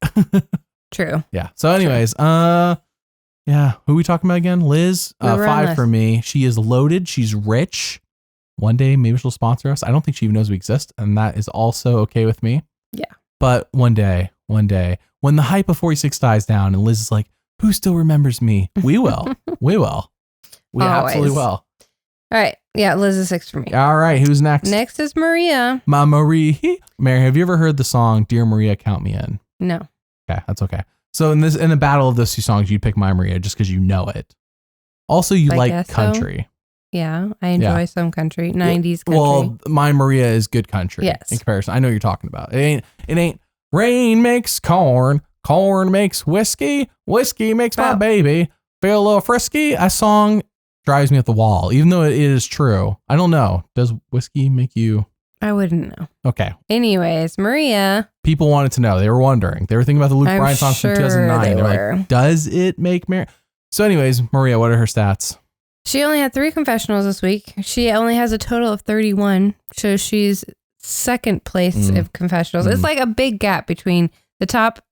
True. Yeah. So anyways, who are we talking about again? Liz, 5 for me. She is loaded. She's rich. One day, maybe she'll sponsor us. I don't think she even knows we exist. And that is also okay with me. Yeah. But one day, when the hype of 46 dies down and Liz is like, who still remembers me? We will. We will. We absolutely will. All right. Yeah, Liz is 6 for me. All right. Who's next? Next is Maria. Ma Marie. Mary, have you ever heard the song "Dear Maria, Count Me In"? No. Okay, that's okay. So in the battle of those two songs, you'd pick My Maria just because you know it. Also, you like country. So. Yeah, I enjoy some country, 90s country. Well, My Maria is good country. Yes. In comparison, I know what you're talking about. It ain't. Rain makes corn. Corn makes whiskey. Whiskey makes my baby feel a little frisky. A song drives me at the wall, even though it is true. I don't know. Does whiskey make you? I wouldn't know. Okay. Anyways, Maria. People wanted to know. They were wondering. They were thinking about the Luke Bryan song from 2009. They were like, does it make Mary? So anyways, Maria, what are her stats? She only had 3 confessionals this week. She only has a total of 31. So she's second place of confessionals. It's like a big gap between the top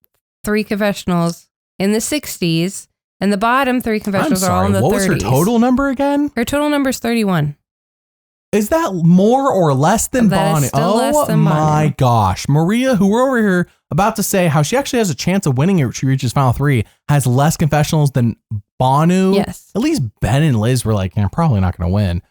3 confessionals in the 60s and the bottom 3 confessionals are all in the 30s. What was her total number again? Her total number is 31. Is that more or less than Bonnie? Less than my gosh. Maria, who we're over here about to say how she actually has a chance of winning if she reaches final 3, has less confessionals than Bonu. Yes. At least Ben and Liz were like, I'm probably not going to win.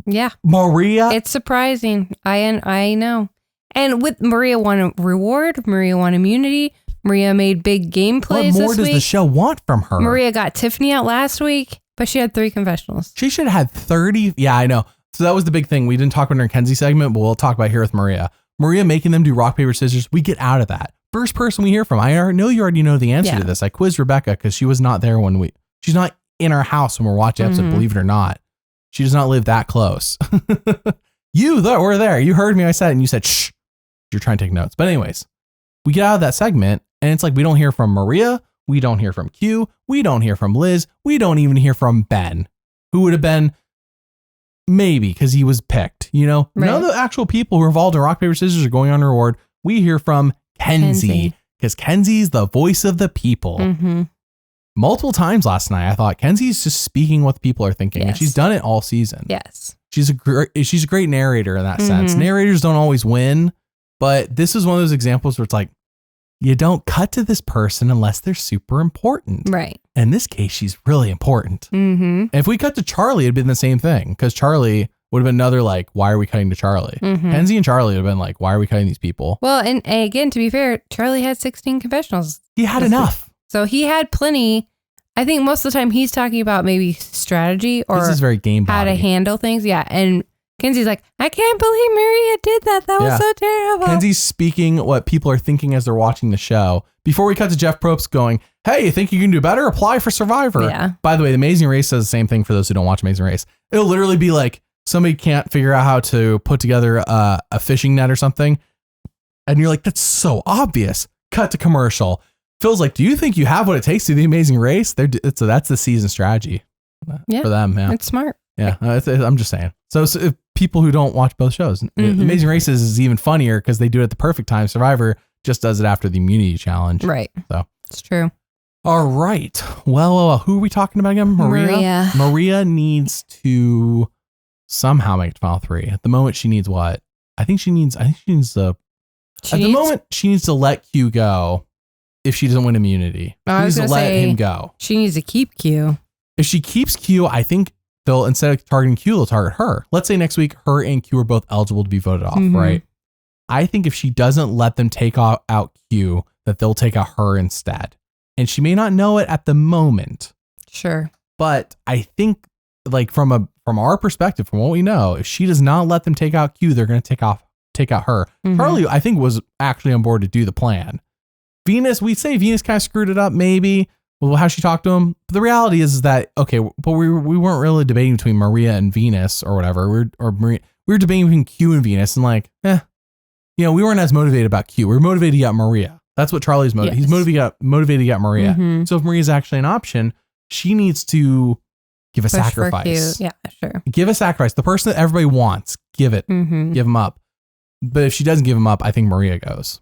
Yeah. Maria. It's surprising. I know. And with Maria won a reward, Maria won immunity, Maria made big game plays What more does the show want from her? Maria got Tiffany out last week, but she had 3 confessionals. She should have had 30. Yeah, I know. So that was the big thing. We didn't talk about it in our Kenzie segment, but we'll talk about it here with Maria. Maria making them do rock, paper, scissors. We get out of that. First person we hear from. I know you already know the answer to this. I quizzed Rebecca because she was not there she's not in our house when we're watching episode, believe it or not. She does not live that close. You were there. You heard me. I said it and you said, shh, you're trying to take notes. But anyways, we get out of that segment and it's like, we don't hear from Maria. We don't hear from Q. We don't hear from Liz. We don't even hear from Ben, who would have been maybe because he was picked, None of the actual people who are involved in rock, paper, scissors are going on a reward. We hear from Kenzie because Kenzie's the voice of the people. Multiple times last night, I thought Kenzie's just speaking what the people are thinking, and she's done it all season. Yes. She's a great narrator in that sense. Narrators don't always win, but this is one of those examples where it's like, you don't cut to this person unless they're super important. Right. In this case, she's really important. And if we cut to Charlie, it'd been the same thing because Charlie would have been another like, why are we cutting to Charlie? Kenzie and Charlie would have been like, why are we cutting these people? Well, and again, to be fair, Charlie had 16 confessionals. He had enough. So he had plenty. I think most of the time he's talking about maybe strategy or this is very game how to handle things. Yeah. And Kenzie's like, I can't believe Maria did that. That was so terrible. Kenzie's speaking what people are thinking as they're watching the show. Before we cut to Jeff Probst going, hey, you think you can do better? Apply for Survivor. Yeah. By the way, The Amazing Race does the same thing for those who don't watch Amazing Race. It'll literally be like somebody can't figure out how to put together a fishing net or something. And you're like, that's so obvious. Cut to commercial. Phil's like, do you think you have what it takes to do The Amazing Race? So that's the season strategy for them. Yeah. It's smart. Yeah. I'm just saying. So if people who don't watch both shows, Amazing Races is even funnier because they do it at the perfect time. Survivor just does it after the immunity challenge. Right. So it's true. All right. Well, who are we talking about again? Maria. Maria needs to somehow make it to final 3. At the moment, she needs what? At the moment, she needs to let Q go if she doesn't win immunity. She needs to let him go. She needs to keep Q. If she keeps Q, I think they'll, instead of targeting Q, they'll target her. Let's say next week, her and Q are both eligible to be voted off, right? I think if she doesn't let them take out Q, that they'll take out her instead. And she may not know it at the moment. Sure. But I think like from our perspective, from what we know, if she does not let them take out Q, they're going to take out her. Charlie, I think, was actually on board to do the plan. Venus, we'd say Venus kind of screwed it up maybe, well, how she talked to him. But the reality is that, okay, but we weren't really debating between Maria and Venus or whatever. We were debating between Q and Venus and like, we weren't as motivated about Q. We were motivated to get Maria. That's what Charlie's motivated. He's motivated to get Maria. So if Maria's actually an option, she needs to give a sacrifice. Yeah, sure. Give a sacrifice. The person that everybody wants, give it. Give him up. But if she doesn't give him up, I think Maria goes.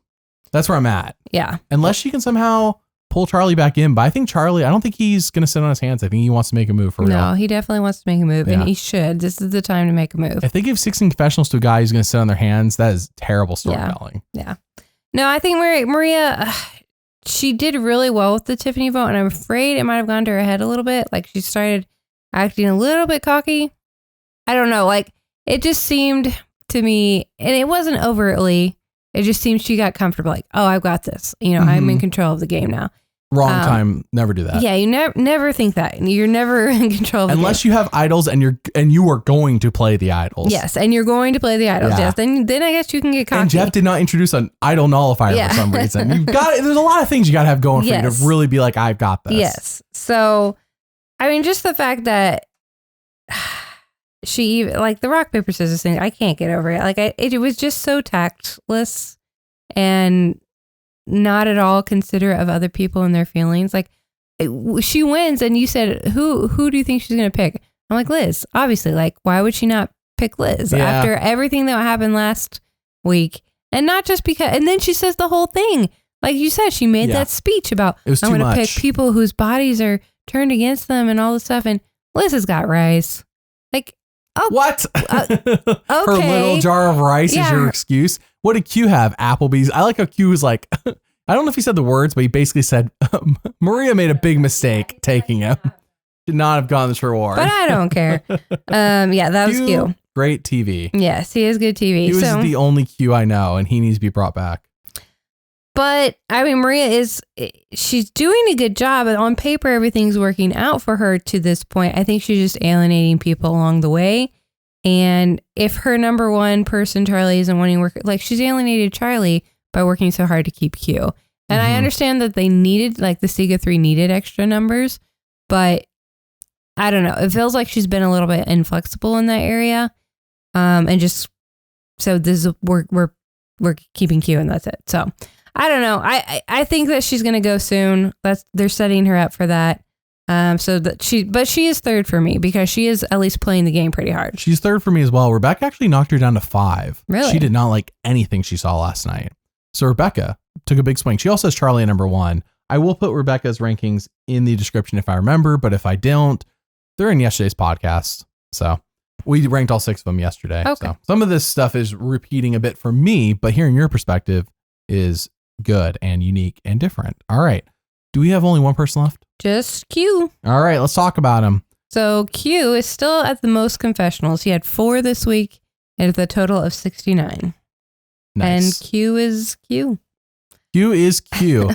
That's where I'm at. Yeah. Unless she can somehow pull Charlie back in. But I think Charlie, I don't think he's going to sit on his hands. I think he wants to make a move for real. No, he definitely wants to make a move, and he should. This is the time to make a move. If they give 16 confessionals to a guy who's going to sit on their hands, that is terrible storytelling. Yeah. No, I think Maria, she did really well with the Tiffany vote, and I'm afraid it might have gone to her head a little bit. Like she started acting a little bit cocky. I don't know. Like, it just seemed to me, and it wasn't overtly, it just seemed she got comfortable. Like, oh, I've got this. You know, I'm in control of the game now. Wrong time. Never do that. Yeah, you never think that. You're never in control of the unless game. you have idols and you are going to play the idols. Yes, and you're going to play the idols. Yes, then I guess you can get cocky. And Jeff did not introduce an idol nullifier for some reason. You've got there's a lot of things you got to have going for you to really be like, I've got this. Yes. So, I mean, just the fact that she like the rock paper scissors thing, I can't get over it. Like it was just so tactless and not at all considerate of other people and their feelings. Like she wins, and you said, who do you think she's gonna pick? I'm like, Liz, obviously. Like, why would she not pick Liz after everything that happened last week? And not just because. And then she says the whole thing, like you said, she made that speech about I'm gonna pick people whose bodies are turned against them and all this stuff. And Liz has got rice. Like, oh, what? Okay. Her little jar of rice is your excuse. What did Q have? Applebee's. I like how Q was like, I don't know if he said the words, but he basically said, Maria made a big mistake taking him. Should not have gotten this reward. But I don't care. That was Q. Great TV. Yes, he is good TV. He was the only Q I know, and he needs to be brought back. But, I mean, Maria she's doing a good job. And on paper, everything's working out for her to this point. I think she's just alienating people along the way. And if her number one person, Charlie, isn't wanting to work, like she's alienated Charlie by working so hard to keep Q. And I understand that they needed, like the Sega 3 needed extra numbers, but I don't know. It feels like she's been a little bit inflexible in that area. And just, so this is, we're keeping Q and that's it. So I don't know. I think that she's going to go soon. They're setting her up for that. But she is third for me because she is at least playing the game pretty hard. She's third for me as well. Rebecca actually knocked her down to 5. Really? She did not like anything she saw last night. So Rebecca took a big swing. She also has Charlie at number 1. I will put Rebecca's rankings in the description if I remember, but if I don't, they're in yesterday's podcast. So we ranked all 6 of them yesterday. Okay. So some of this stuff is repeating a bit for me, but hearing your perspective is good and unique and different. All right. Do we have only one person left? Just Q. All right, let's talk about him. So Q is still at the most confessionals. He had 4 this week and a total of 69. Nice. And Q is Q. Q is Q.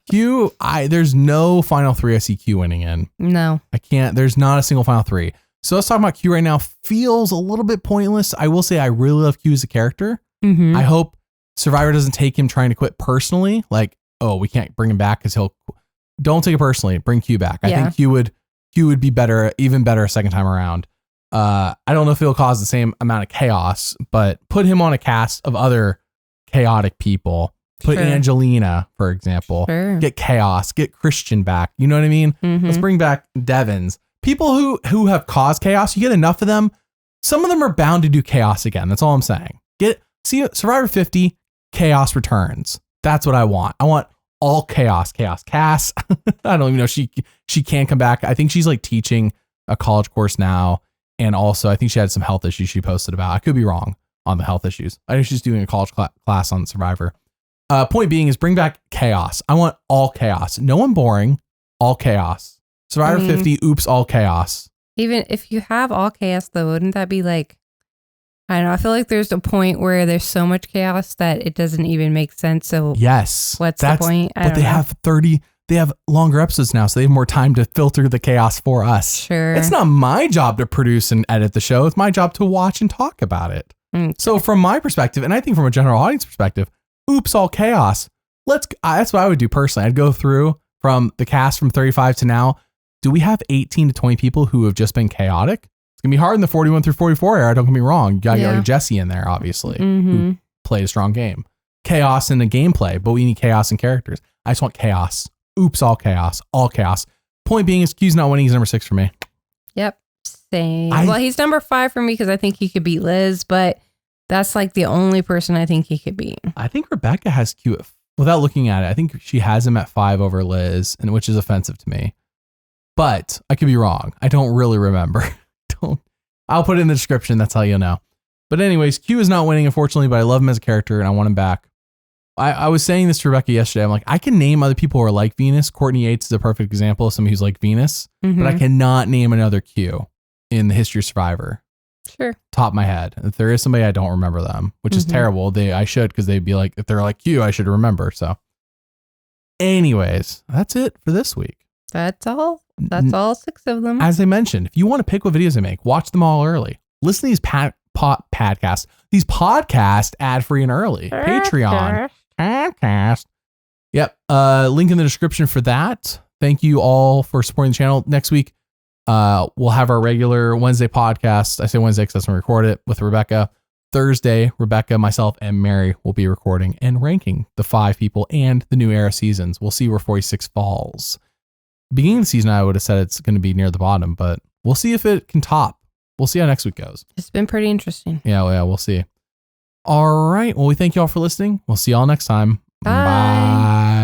There's no final 3 I see Q winning in. No. I can't. There's not a single final 3. So let's talk about Q right now. Feels a little bit pointless. I will say I really love Q as a character. I hope Survivor doesn't take him trying to quit personally. Like, oh, we can't bring him back because he'll... Don't take it personally. Bring Q back. I think Q would be better, even better a second time around. I don't know if it'll cause the same amount of chaos, but put him on a cast of other chaotic people. Put Angelina, for example. Get Chaos. Get Christian back. You know what I mean? Let's bring back Devins. People who have caused chaos. You get enough of them. Some of them are bound to do chaos again. That's all I'm saying. See Survivor 50. Chaos returns. That's what I want. I want all chaos. Cass. I don't even know. She can come back. I think she's like teaching a college course now. And also I think she had some health issues she posted about. I could be wrong on the health issues. I think she's doing a college class on Survivor. Point being is bring back chaos. I want all chaos. No one boring. All chaos. Survivor 50. Oops. All chaos. Even if you have all chaos though, wouldn't that be like, I don't know. I feel like there's a point where there's so much chaos that it doesn't even make sense. So yes, what's the point? But they have longer episodes now, so they have more time to filter the chaos for us. Sure. It's not my job to produce and edit the show. It's my job to watch and talk about it. Okay. So from my perspective, and I think from a general audience perspective, oops, all chaos. That's what I would do personally. I'd go through from the cast from 35 to now. Do we have 18 to 20 people who have just been chaotic? Gonna be hard in the 41 through 44 era. Don't get me wrong. You gotta get Jesse in there, obviously, who played a strong game. Chaos in the gameplay, but we need chaos in characters. I just want chaos. Oops, all chaos. All chaos. Point being is Q's not winning. He's number 6 for me. Yep. Same. Well, he's number 5 for me because I think he could beat Liz, but that's like the only person I think he could beat. I think Rebecca has Q without looking at it. I think she has him at 5 over Liz, and which is offensive to me. But I could be wrong. I don't really remember. I'll put it in the description. That's how you'll know. But anyways, Q is not winning, unfortunately, but I love him as a character and I want him back. I was saying this to Rebecca yesterday. I'm like, I can name other people who are like Venus. Courtney Yates is a perfect example of somebody who's like Venus, but I cannot name another Q in the history of Survivor. Sure. Top of my head. If there is somebody I don't remember them, which is terrible. I should, because they'd be like, if they're like you, I should remember. So anyways, that's it for this week. That's all. That's all 6 of them. As I mentioned, if you want to pick what videos I make, watch them all early. Listen to these podcasts ad-free and early. Patreon podcast. Yep. Link in the description for that. Thank you all for supporting the channel. Next week, we'll have our regular Wednesday podcast. I say Wednesday because that's when we record it with Rebecca. Thursday, Rebecca, myself, and Mary will be recording and ranking the 5 people and the new era seasons. We'll see where 46 falls. Beginning of the season, I would have said it's going to be near the bottom, but we'll see if it can top. We'll see how next week goes. It's been pretty interesting. Yeah, we'll see. All right. Well, we thank you all for listening. We'll see y'all next time. Bye.